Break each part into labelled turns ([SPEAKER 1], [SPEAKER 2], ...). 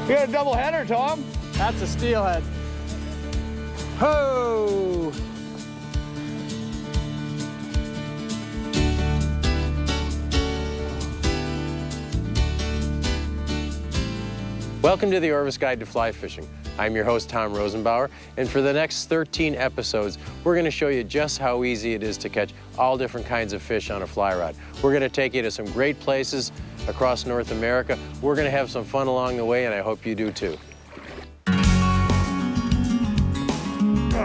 [SPEAKER 1] You got a double header, Tom.
[SPEAKER 2] That's a steelhead. Ho!
[SPEAKER 3] Welcome to the Orvis Guide to Fly Fishing. I'm your host, Tom Rosenbauer, and for the next 13 episodes, we're going to show you just how easy it is to catch all different kinds of fish on a fly rod. We're going to take you to some great places across North America. We're going to have some fun along the way, and I hope you do too.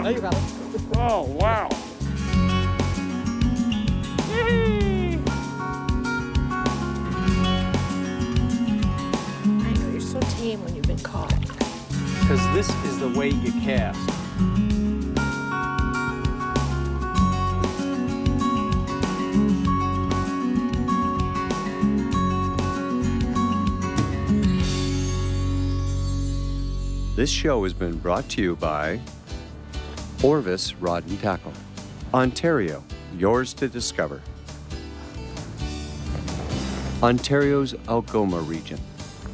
[SPEAKER 2] There you go.
[SPEAKER 1] Oh, wow.
[SPEAKER 4] I know, you're so tame when you've been caught.
[SPEAKER 3] Because this is the weight you cast.
[SPEAKER 5] This show has been brought to you by Orvis Rod and Tackle. Ontario, yours to discover. Ontario's Algoma region,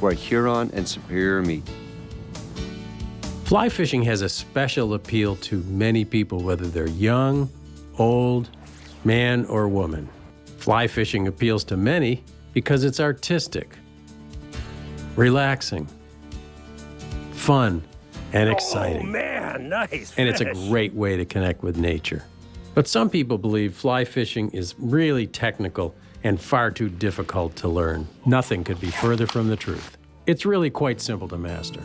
[SPEAKER 5] where Huron and Superior meet.
[SPEAKER 3] Fly fishing has a special appeal to many people, whether they're young, old, man, or woman. Fly fishing appeals to many because it's artistic, relaxing, fun, and exciting.
[SPEAKER 1] Oh, man, nice
[SPEAKER 3] And it's a
[SPEAKER 1] fish.
[SPEAKER 3] great way to connect with nature. But some people believe fly fishing is really technical and far too difficult to learn. Nothing could be further from the truth. It's really quite simple to master.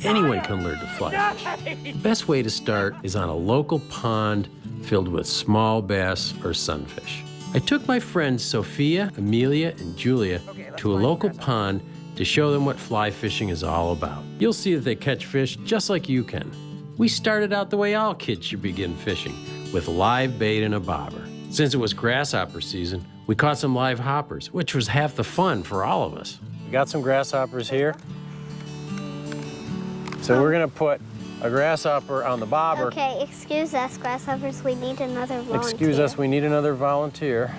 [SPEAKER 3] Anyone can learn to fly fish. The best way to start is on a local pond filled with small bass or sunfish. I took my friends Sophia, Amelia, and Julia to a local pond to show them what fly fishing is all about. You'll see that they catch fish just like you can. We started out the way all kids should begin fishing, with live bait and a bobber. Since it was grasshopper season, we caught some live hoppers, which was half the fun for all of us. We got some grasshoppers here. So we're gonna put a grasshopper on the bobber.
[SPEAKER 6] Okay, excuse us, grasshoppers. We need another volunteer.
[SPEAKER 3] Excuse us, we need another volunteer.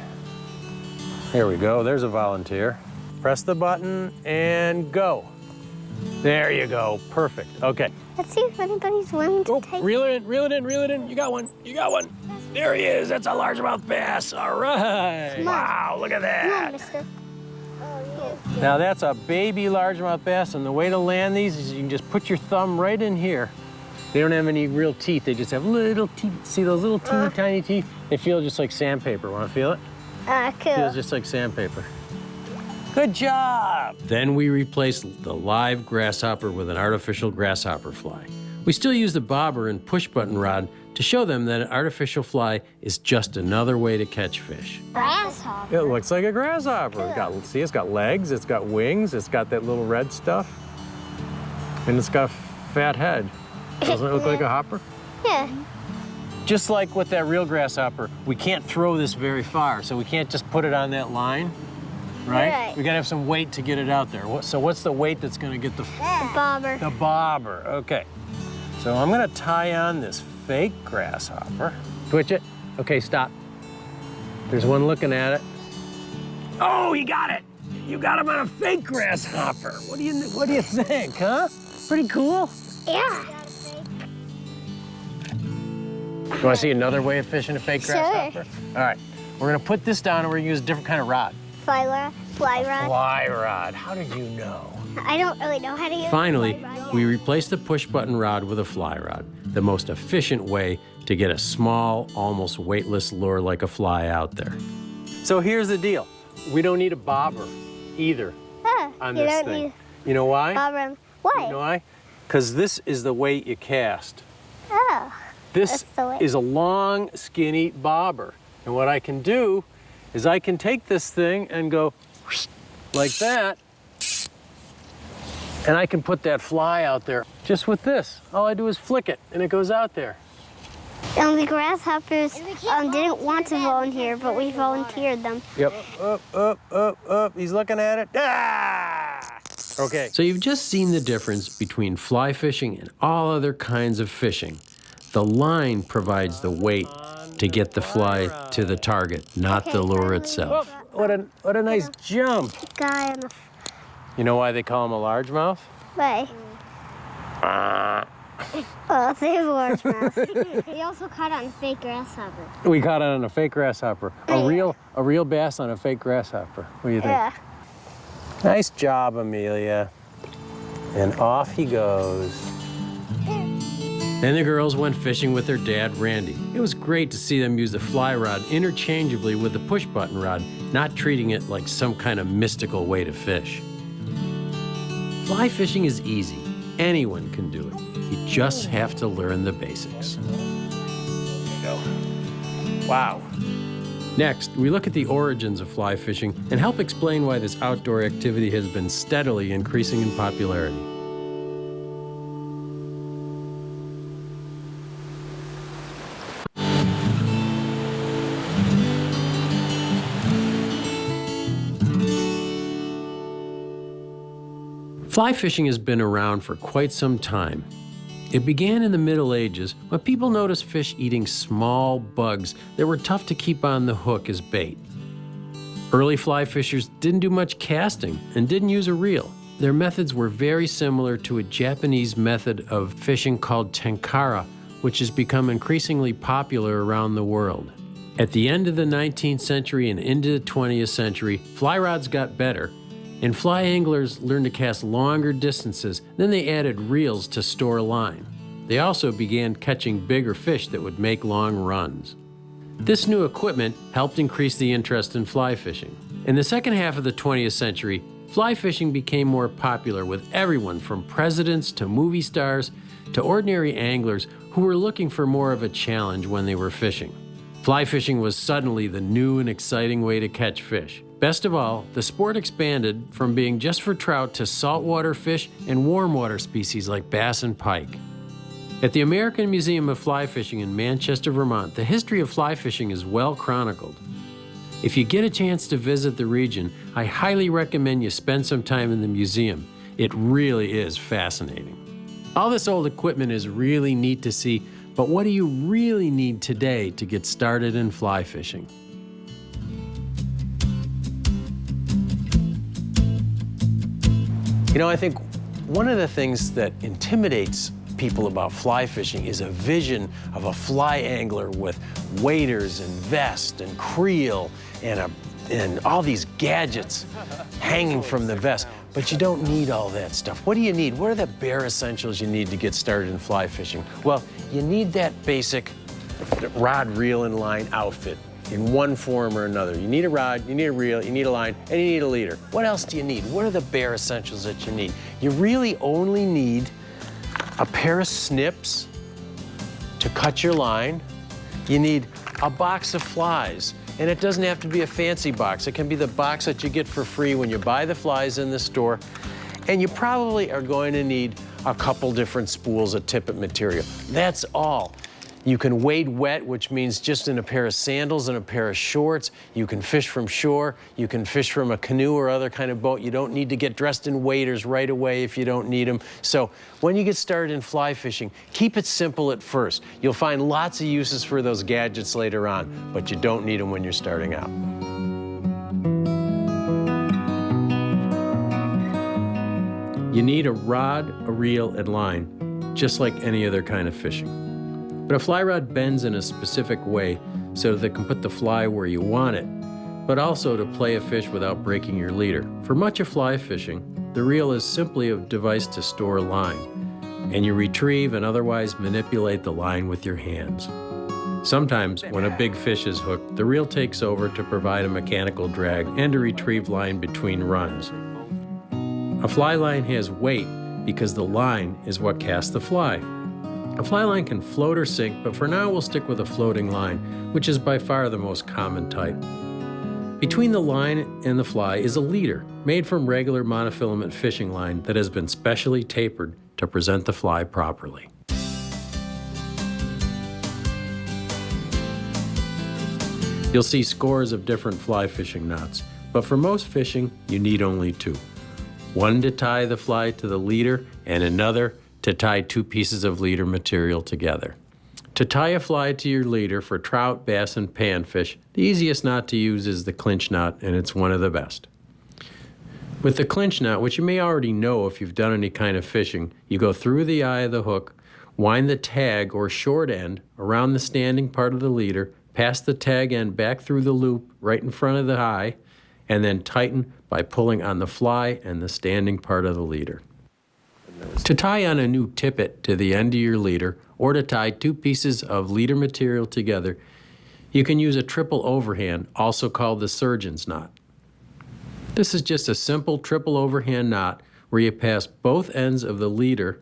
[SPEAKER 3] There we go, there's a volunteer. Press the button and go. There you go, perfect, okay.
[SPEAKER 6] Let's see if anybody's willing to
[SPEAKER 3] Oh,
[SPEAKER 6] take.
[SPEAKER 3] reel it in, reel it in, reel it in. You got one, you got one. There he is, that's a largemouth bass, all right.
[SPEAKER 6] Come on.
[SPEAKER 3] Wow, look at
[SPEAKER 6] Come on,
[SPEAKER 3] that.
[SPEAKER 6] mister.
[SPEAKER 3] Now that's a baby largemouth bass, and the way to land these is you can just put your thumb right in here. They don't have any real teeth, they just have little teeth. See those little teeny tiny teeth? They feel just like sandpaper, wanna feel it?
[SPEAKER 6] Cool.
[SPEAKER 3] Feels just like sandpaper. Good job! Then we replaced the live grasshopper with an artificial grasshopper fly. We still use the bobber and push button rod to show them that an artificial fly is just another way to catch fish.
[SPEAKER 6] Grasshopper.
[SPEAKER 3] It looks like a grasshopper. It's got legs, it's got wings, it's got that little red stuff, and it's got a fat head. Doesn't it look like a hopper?
[SPEAKER 6] Yeah.
[SPEAKER 3] Just like with that real grasshopper, we can't throw this very far, so we can't just put it on that line, right?
[SPEAKER 6] Right.
[SPEAKER 3] We gotta have some weight to get it out there. So what's the weight that's gonna get the
[SPEAKER 6] Bobber.
[SPEAKER 3] bobber? Okay. So I'm gonna tie on this fake grasshopper. Twitch it. Okay, stop. There's one looking at it. Oh, you got it. You got him on a fake grasshopper. What do you think, huh? Pretty cool.
[SPEAKER 6] Yeah.
[SPEAKER 3] You want to see another way of fishing a fake
[SPEAKER 6] Sure.
[SPEAKER 3] grasshopper? All right, we're gonna put this down and we're gonna use a different kind of rod.
[SPEAKER 6] Fly rod. Fly rod.
[SPEAKER 3] Fly rod, how did you know?
[SPEAKER 6] I don't really know how to use
[SPEAKER 3] Finally,
[SPEAKER 6] a fly rod
[SPEAKER 3] we
[SPEAKER 6] yet.
[SPEAKER 3] replaced the push button rod with a fly rod, the most efficient way to get a small, almost weightless lure like a fly out there. So here's the deal. We don't need a bobber either on
[SPEAKER 6] you
[SPEAKER 3] this
[SPEAKER 6] don't
[SPEAKER 3] thing.
[SPEAKER 6] need
[SPEAKER 3] You know why?
[SPEAKER 6] bobber. Why?
[SPEAKER 3] You know why? Because this is the weight you cast.
[SPEAKER 6] Oh.
[SPEAKER 3] This
[SPEAKER 6] That's the weight.
[SPEAKER 3] is a long, skinny bobber. And what I can do is I can take this thing and go like that, and I can put that fly out there just with this. All I do is flick it, and it goes out there.
[SPEAKER 6] The grasshoppers didn't want to volunteer, but we volunteered them.
[SPEAKER 3] Yep. Up. He's looking at it. Ah! Okay. So you've just seen the difference between fly fishing and all other kinds of fishing. The line provides the weight to get the fly to the target, not the lure itself. What a nice jump.
[SPEAKER 6] Guy on the.
[SPEAKER 3] You know why they call him a largemouth?
[SPEAKER 6] Bye. Oh, save Orange Mouse. We also caught on a fake grasshopper.
[SPEAKER 3] We caught it on a fake grasshopper. A real bass on a fake grasshopper. What do you think?
[SPEAKER 6] Yeah.
[SPEAKER 3] Nice job, Amelia. And off he goes. Then the girls went fishing with their dad, Randy. It was great to see them use the fly rod interchangeably with the push-button rod, not treating it like some kind of mystical way to fish. Fly fishing is easy. Anyone can do it. You just have to learn the basics. There you go. Wow. Next, we look at the origins of fly fishing and help explain why this outdoor activity has been steadily increasing in popularity. Fly fishing has been around for quite some time. It began in the Middle Ages when people noticed fish eating small bugs that were tough to keep on the hook as bait. Early fly fishers didn't do much casting and didn't use a reel. Their methods were very similar to a Japanese method of fishing called tenkara, which has become increasingly popular around the world. At the end of the 19th century and into the 20th century, fly rods got better, and fly anglers learned to cast longer distances. Then they added reels to store line. They also began catching bigger fish that would make long runs. This new equipment helped increase the interest in fly fishing. In the second half of the 20th century, fly fishing became more popular with everyone from presidents to movie stars to ordinary anglers who were looking for more of a challenge when they were fishing. Fly fishing was suddenly the new and exciting way to catch fish. Best of all, the sport expanded from being just for trout to saltwater fish and warm water species like bass and pike. At the American Museum of Fly Fishing in Manchester, Vermont, the history of fly fishing is well chronicled. If you get a chance to visit the region, I highly recommend you spend some time in the museum. It really is fascinating. All this old equipment is really neat to see, but what do you really need today to get started in fly fishing? You know, I think one of the things that intimidates people about fly fishing is a vision of a fly angler with waders and vest and creel and all these gadgets hanging from the vest. But you don't need all that stuff. What do you need? What are the bare essentials you need to get started in fly fishing? Well, you need that basic rod, reel, and line outfit in one form or another. You need a rod, you need a reel, you need a line, and you need a leader. What else do you need? What are the bare essentials that you need? You really only need a pair of snips to cut your line. You need a box of flies, and it doesn't have to be a fancy box. It can be the box that you get for free when you buy the flies in the store. And you probably are going to need a couple different spools of tippet material. That's all. You can wade wet, which means just in a pair of sandals and a pair of shorts. You can fish from shore. You can fish from a canoe or other kind of boat. You don't need to get dressed in waders right away if you don't need them. So when you get started in fly fishing, keep it simple at first. You'll find lots of uses for those gadgets later on, but you don't need them when you're starting out. You need a rod, a reel, and line, just like any other kind of fishing. But a fly rod bends in a specific way so that it can put the fly where you want it, but also to play a fish without breaking your leader. For much of fly fishing, the reel is simply a device to store line, and you retrieve and otherwise manipulate the line with your hands. Sometimes, when a big fish is hooked, the reel takes over to provide a mechanical drag and to retrieve line between runs. A fly line has weight because the line is what casts the fly. A fly line can float or sink, but for now we'll stick with a floating line, which is by far the most common type. Between the line and the fly is a leader, made from regular monofilament fishing line that has been specially tapered to present the fly properly. You'll see scores of different fly fishing knots, but for most fishing, you need only two. One to tie the fly to the leader and another to tie two pieces of leader material together. To tie a fly to your leader for trout, bass, and panfish, the easiest knot to use is the clinch knot, and it's one of the best. With the clinch knot, which you may already know if you've done any kind of fishing, you go through the eye of the hook, wind the tag or short end around the standing part of the leader, pass the tag end back through the loop right in front of the eye, and then tighten by pulling on the fly and the standing part of the leader. To tie on a new tippet to the end of your leader, or to tie two pieces of leader material together, you can use a triple overhand, also called the surgeon's knot. This is just a simple triple overhand knot where you pass both ends of the leader,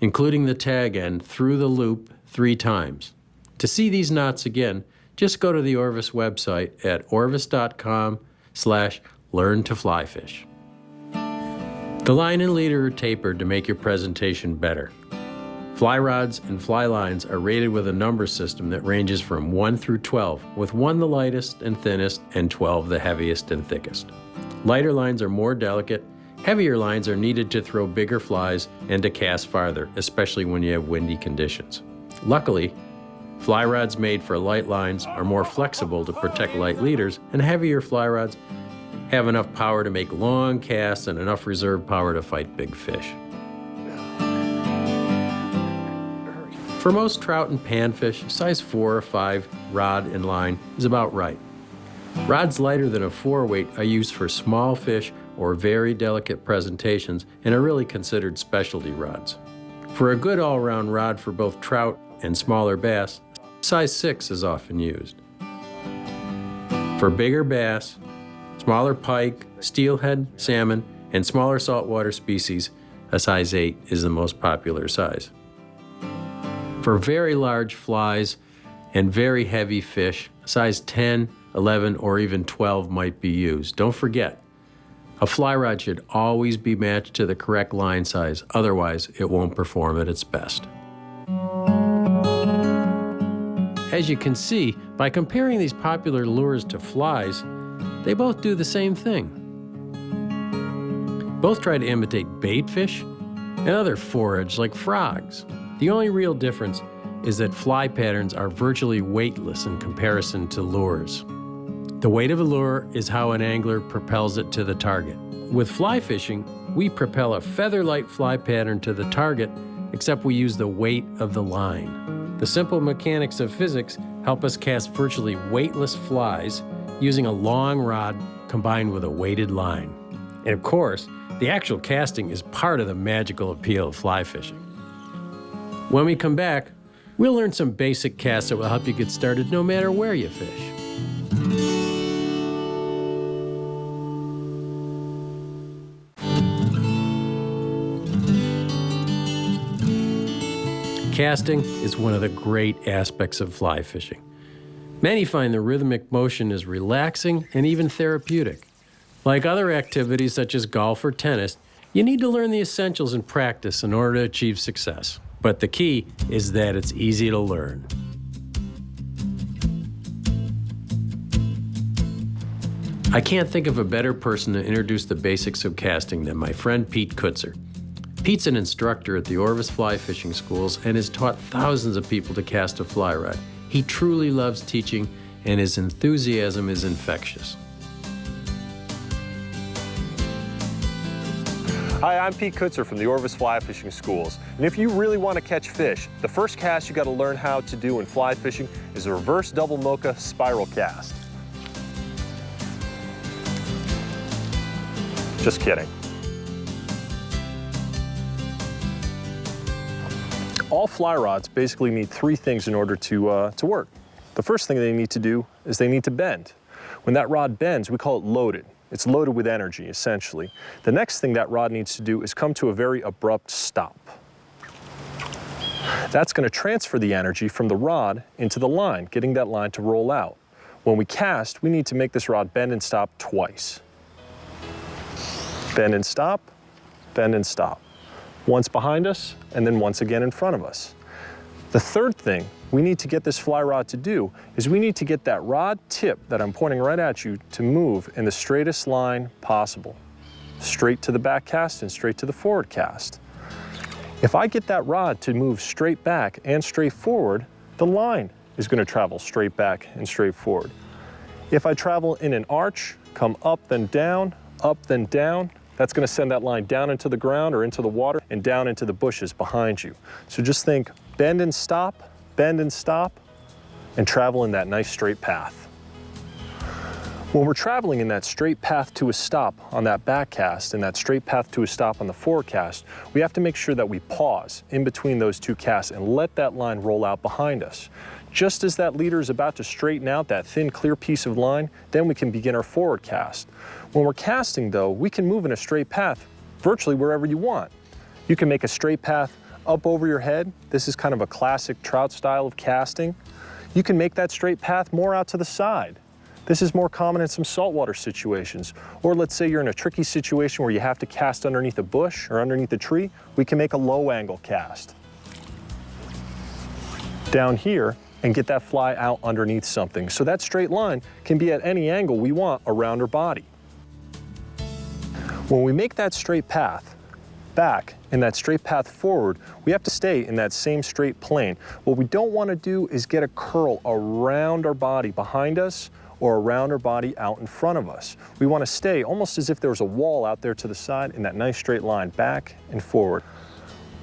[SPEAKER 3] including the tag end, through the loop 3 times. To see these knots again, just go to the Orvis website at orvis.com/learn-to-fly-fish. The line and leader are tapered to make your presentation better. Fly rods and fly lines are rated with a number system that ranges from 1 through 12, with 1 the lightest and thinnest and 12 the heaviest and thickest. Lighter lines are more delicate. Heavier lines are needed to throw bigger flies and to cast farther, especially when you have windy conditions. Luckily, fly rods made for light lines are more flexible to protect light leaders, and heavier fly rods have enough power to make long casts and enough reserve power to fight big fish. For most trout and panfish, size 4 or 5 rod and line is about right. Rods lighter than a 4-weight are used for small fish or very delicate presentations and are really considered specialty rods. For a good all-around rod for both trout and smaller bass, size 6 is often used. For bigger bass, smaller pike, steelhead, salmon, and smaller saltwater species, a size 8 is the most popular size. For very large flies and very heavy fish, size 10, 11, or even 12 might be used. Don't forget, a fly rod should always be matched to the correct line size, otherwise it won't perform at its best. As you can see, by comparing these popular lures to flies, they both do the same thing. Both try to imitate bait fish and other forage like frogs. The only real difference is that fly patterns are virtually weightless in comparison to lures. The weight of a lure is how an angler propels it to the target. With fly fishing, we propel a feather-light fly pattern to the target, except we use the weight of the line. The simple mechanics of physics help us cast virtually weightless flies using a long rod combined with a weighted line. And of course, the actual casting is part of the magical appeal of fly fishing. When we come back, we'll learn some basic casts that will help you get started no matter where you fish. Casting is one of the great aspects of fly fishing. Many find the rhythmic motion is relaxing and even therapeutic. Like other activities such as golf or tennis, you need to learn the essentials and practice in order to achieve success. But the key is that it's easy to learn. I can't think of a better person to introduce the basics of casting than my friend Pete Kutzer. Pete's an instructor at the Orvis Fly Fishing Schools and has taught thousands of people to cast a fly rod. He truly loves teaching, and his enthusiasm is infectious.
[SPEAKER 7] Hi, I'm Pete Kutzer from the Orvis Fly Fishing Schools. And if you really want to catch fish, the first cast you got to learn how to do in fly fishing is a reverse double mocha spiral cast. Just kidding. All fly rods basically need 3 things in order to work. The first thing they need to do is they need to bend. When that rod bends, we call it loaded. It's loaded with energy, essentially. The next thing that rod needs to do is come to a very abrupt stop. That's going to transfer the energy from the rod into the line, getting that line to roll out. When we cast, we need to make this rod bend and stop twice. Bend and stop, bend and stop. Once behind us, and then once again in front of us. The third thing we need to get this fly rod to do is we need to get that rod tip that I'm pointing right at you to move in the straightest line possible. Straight to the back cast and straight to the forward cast. If I get that rod to move straight back and straight forward, the line is going to travel straight back and straight forward. If I travel in an arch, come up then down, that's going to send that line down into the ground or into the water and down into the bushes behind you. So just think bend and stop, and travel in that nice straight path. When we're traveling in that straight path to a stop on that back cast and that straight path to a stop on the forward cast, we have to make sure that we pause in between those two casts and let that line roll out behind us. Just as that leader is about to straighten out that thin, clear piece of line, then we can begin our forward cast. When we're casting though, we can move in a straight path virtually wherever you want. You can make a straight path up over your head. This is kind of a classic trout style of casting. You can make that straight path more out to the side. This is more common in some saltwater situations. Or let's say you're in a tricky situation where you have to cast underneath a bush or underneath a tree, we can make a low angle cast. Down here and get that fly out underneath something. So that straight line can be at any angle we want around our body. When we make that straight path back and that straight path forward, we have to stay in that same straight plane. What we don't want to do is get a curl around our body behind us or around our body out in front of us. We want to stay almost as if there was a wall out there to the side in that nice straight line back and forward.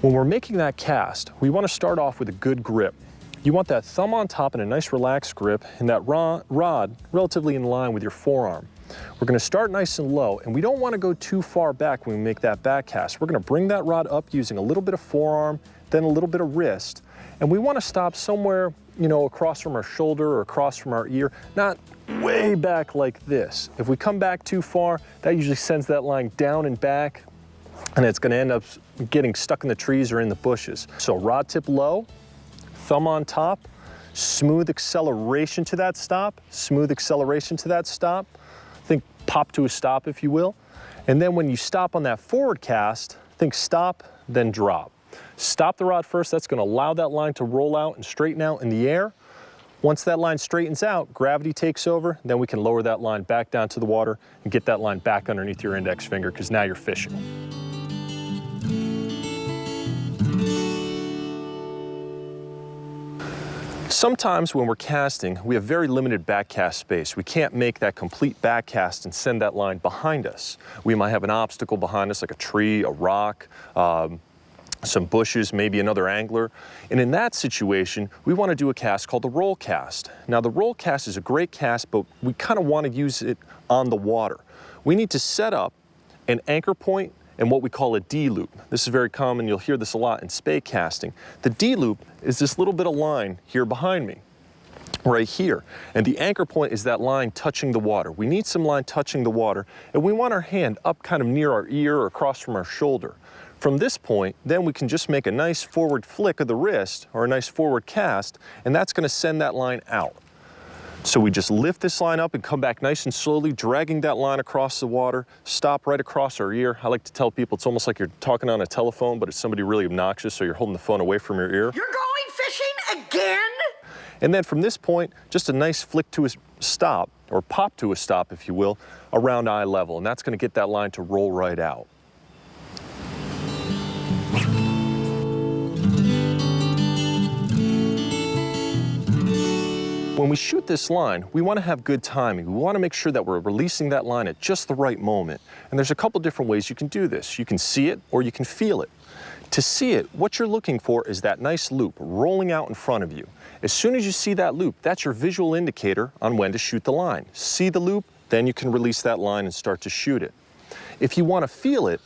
[SPEAKER 7] When we're making that cast, we want to start off with a good grip. You want that thumb on top and a nice relaxed grip and that rod relatively in line with your forearm. We're going to start nice and low, and we don't want to go too far back when we make that back cast. We're going to bring that rod up using a little bit of forearm, then a little bit of wrist, and we want to stop somewhere, you know, across from our shoulder or across from our ear, not way back like this. If we come back too far, that usually sends that line down and back, and it's going to end up getting stuck in the trees or in the bushes. So rod tip low, thumb on top, smooth acceleration to that stop, smooth acceleration to that stop. Think pop to a stop, if you will. And then when you stop on that forward cast, think stop, then drop. Stop the rod first. That's going to allow that line to roll out and straighten out in the air. Once that line straightens out, gravity takes over, then we can lower that line back down to the water and get that line back underneath your index finger, because now you're fishing. Sometimes when we're casting, we have very limited back cast space. We can't make that complete back cast and send that line behind us. We might have an obstacle behind us, like a tree, a rock, some bushes, maybe another angler. And in that situation, we want to do a cast called the roll cast. Now the roll cast is a great cast, but we kind of want to use it on the water. We need to set up an anchor point and what we call a D-loop. This is very common, you'll hear this a lot in spey casting. The D-loop is this little bit of line here behind me, right here. And the anchor point is that line touching the water. We need some line touching the water, and we want our hand up kind of near our ear or across from our shoulder. From this point, then we can just make a nice forward flick of the wrist or a nice forward cast, and that's going to send that line out. So we just lift this line up and come back nice and slowly, dragging that line across the water, stop right across our ear. I like to tell people it's almost like you're talking on a telephone, but it's somebody really obnoxious, so you're holding the phone away from your ear.
[SPEAKER 1] You're going fishing again?
[SPEAKER 7] And then from this point, just a nice flick to a stop, or pop to a stop, if you will, around eye level, and that's going to get that line to roll right out. When we shoot this line, we want to have good timing. We want to make sure that we're releasing that line at just the right moment. And there's a couple different ways you can do this. You can see it or you can feel it. To see it, what you're looking for is that nice loop rolling out in front of you. As soon as you see that loop, that's your visual indicator on when to shoot the line. See the loop, then you can release that line and start to shoot it. If you want to feel it,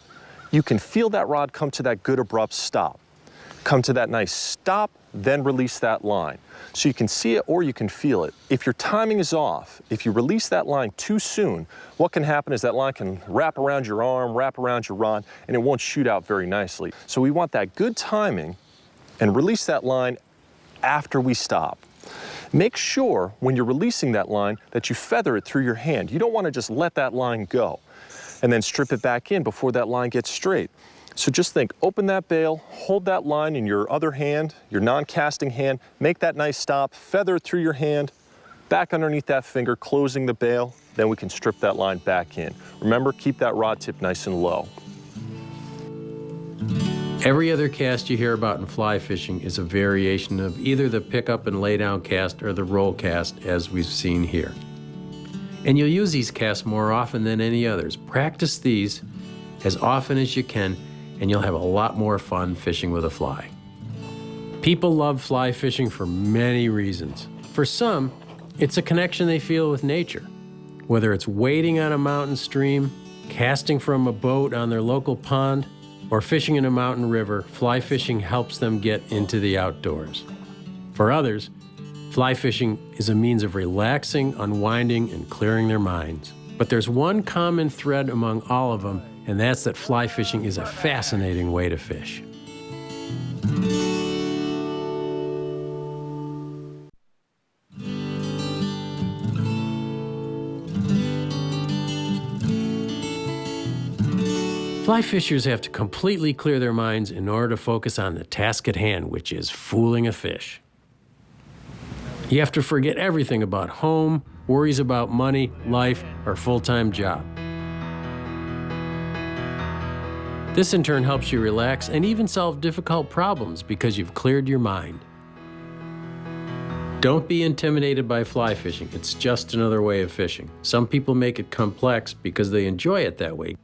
[SPEAKER 7] you can feel that rod come to that good abrupt stop. Come to that nice stop, then release that line. So you can see it or you can feel it. If your timing is off, if you release that line too soon, what can happen is that line can wrap around your arm, wrap around your rod, and it won't shoot out very nicely. So we want that good timing and release that line after we stop. Make sure when you're releasing that line that you feather it through your hand. You don't want to just let that line go and then strip it back in before that line gets straight. So just think, open that bail, hold that line in your other hand, your non-casting hand, make that nice stop, feather it through your hand, back underneath that finger, closing the bail, then we can strip that line back in. Remember, keep that rod tip nice and low.
[SPEAKER 3] Every other cast you hear about in fly fishing is a variation of either the pick up and lay down cast or the roll cast, as we've seen here. And you'll use these casts more often than any others. Practice these, as often as you can, and you'll have a lot more fun fishing with a fly. People love fly fishing for many reasons. For some, it's a connection they feel with nature. Whether it's wading on a mountain stream, casting from a boat on their local pond, or fishing in a mountain river, fly fishing helps them get into the outdoors. For others, fly fishing is a means of relaxing, unwinding, and clearing their minds. But there's one common thread among all of them, and that's that fly fishing is a fascinating way to fish. Fly fishers have to completely clear their minds in order to focus on the task at hand, which is fooling a fish. You have to forget everything about home, worries about money, life, or full-time job. This in turn helps you relax and even solve difficult problems because you've cleared your mind. Don't be intimidated by fly fishing. It's just another way of fishing. Some people make it complex because they enjoy it that way.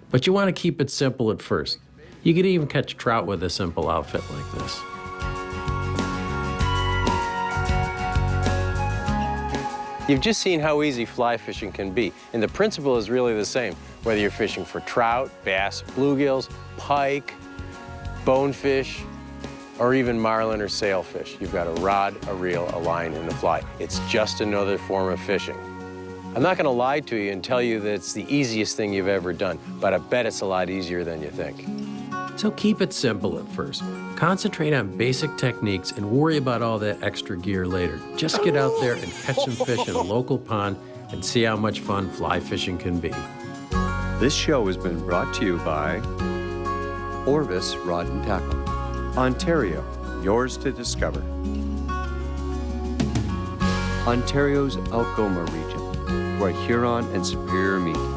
[SPEAKER 3] But you want to keep it simple at first. You could even catch trout with a simple outfit like this. You've just seen how easy fly fishing can be, and the principle is really the same, whether you're fishing for trout, bass, bluegills, pike, bonefish, or even marlin or sailfish. You've got a rod, a reel, a line, and a fly. It's just another form of fishing. I'm not going to lie to you and tell you that it's the easiest thing you've ever done, but I bet it's a lot easier than you think. So keep it simple at first. Concentrate on basic techniques and worry about all that extra gear later. Just get out there and catch some fish in a local pond and see how much fun fly fishing can be.
[SPEAKER 5] This show has been brought to you by Orvis Rod and Tackle, Ontario, yours to discover. Ontario's Algoma region, where Huron and Superior meet.